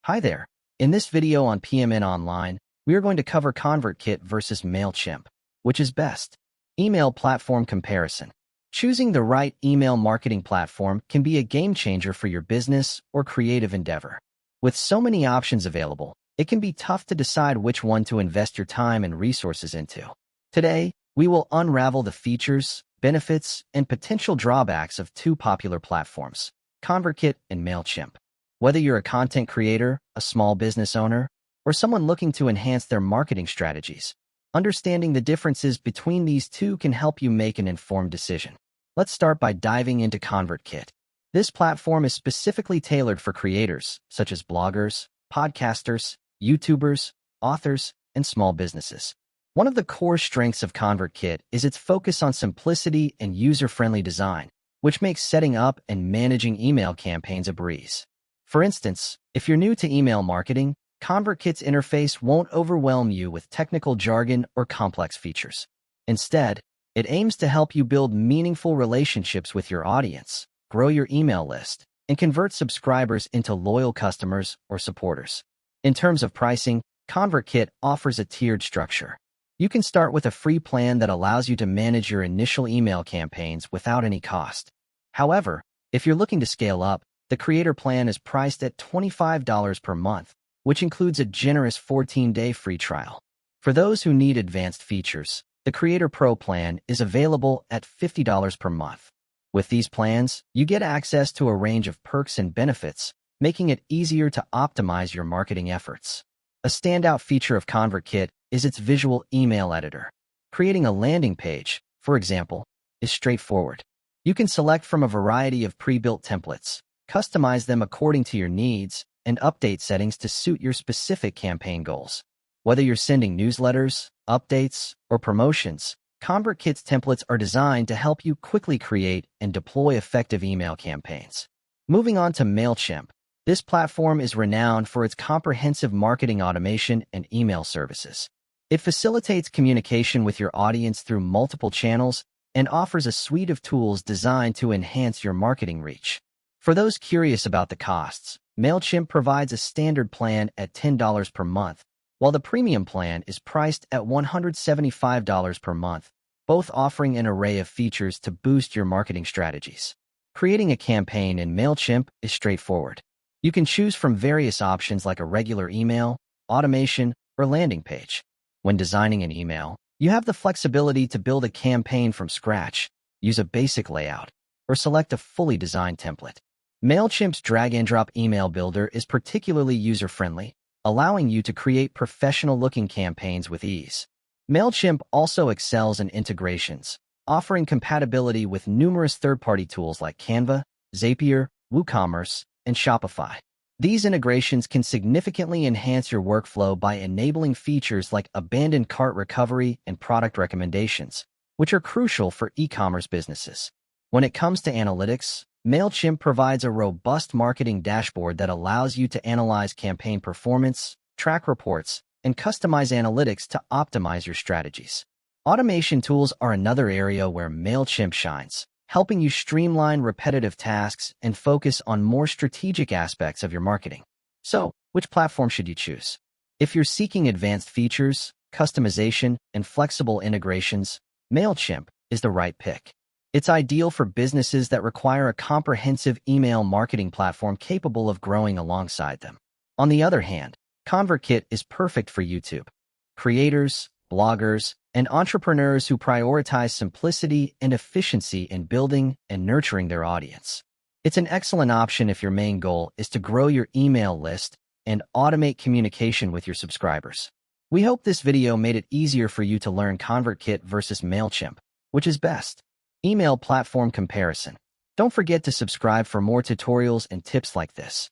Hi there. In this video on PMN Online, we are going to cover ConvertKit versus Mailchimp, which is best. Email platform comparison. Choosing the right email marketing platform can be a game changer for your business or creative endeavor. With so many options available, it can be tough to decide which one to invest your time and resources into. Today, we will unravel the features, benefits, and potential drawbacks of two popular platforms, ConvertKit and Mailchimp. Whether you're a content creator, a small business owner, or someone looking to enhance their marketing strategies, understanding the differences between these two can help you make an informed decision. Let's start by diving into ConvertKit. This platform is specifically tailored for creators, such as bloggers, podcasters, YouTubers, authors, and small businesses. One of the core strengths of ConvertKit is its focus on simplicity and user-friendly design, which makes setting up and managing email campaigns a breeze. For instance, if you're new to email marketing, ConvertKit's interface won't overwhelm you with technical jargon or complex features. Instead, it aims to help you build meaningful relationships with your audience, grow your email list, and convert subscribers into loyal customers or supporters. In terms of pricing, ConvertKit offers a tiered structure. You can start with a free plan that allows you to manage your initial email campaigns without any cost. However, if you're looking to scale up, the Creator Plan is priced at $25 per month, which includes a generous 14-day free trial. For those who need advanced features, the Creator Pro plan is available at $50 per month. With these plans, you get access to a range of perks and benefits, making it easier to optimize your marketing efforts. A standout feature of ConvertKit is its visual email editor. Creating a landing page, for example, is straightforward. You can select from a variety of pre-built templates, customize them according to your needs, and update settings to suit your specific campaign goals. Whether you're sending newsletters, updates, or promotions, ConvertKit's templates are designed to help you quickly create and deploy effective email campaigns. Moving on to Mailchimp, this platform is renowned for its comprehensive marketing automation and email services. It facilitates communication with your audience through multiple channels and offers a suite of tools designed to enhance your marketing reach. For those curious about the costs, Mailchimp provides a standard plan at $10 per month, while the premium plan is priced at $175 per month, both offering an array of features to boost your marketing strategies. Creating a campaign in Mailchimp is straightforward. You can choose from various options like a regular email, automation, or landing page. When designing an email, you have the flexibility to build a campaign from scratch, use a basic layout, or select a fully designed template. Mailchimp's drag-and-drop email builder is particularly user-friendly, allowing you to create professional-looking campaigns with ease. Mailchimp also excels in integrations, offering compatibility with numerous third-party tools like Canva, Zapier, WooCommerce, and Shopify. These integrations can significantly enhance your workflow by enabling features like abandoned cart recovery and product recommendations, which are crucial for e-commerce businesses. When it comes to analytics, Mailchimp provides a robust marketing dashboard that allows you to analyze campaign performance, track reports, and customize analytics to optimize your strategies. Automation tools are another area where Mailchimp shines, helping you streamline repetitive tasks and focus on more strategic aspects of your marketing. So, which platform should you choose? If you're seeking advanced features, customization, and flexible integrations, Mailchimp is the right pick. It's ideal for businesses that require a comprehensive email marketing platform capable of growing alongside them. On the other hand, ConvertKit is perfect for YouTube creators, bloggers, and entrepreneurs who prioritize simplicity and efficiency in building and nurturing their audience. It's an excellent option if your main goal is to grow your email list and automate communication with your subscribers. We hope this video made it easier for you to learn ConvertKit versus Mailchimp, which is best. Email platform comparison. Don't forget to subscribe for more tutorials and tips like this.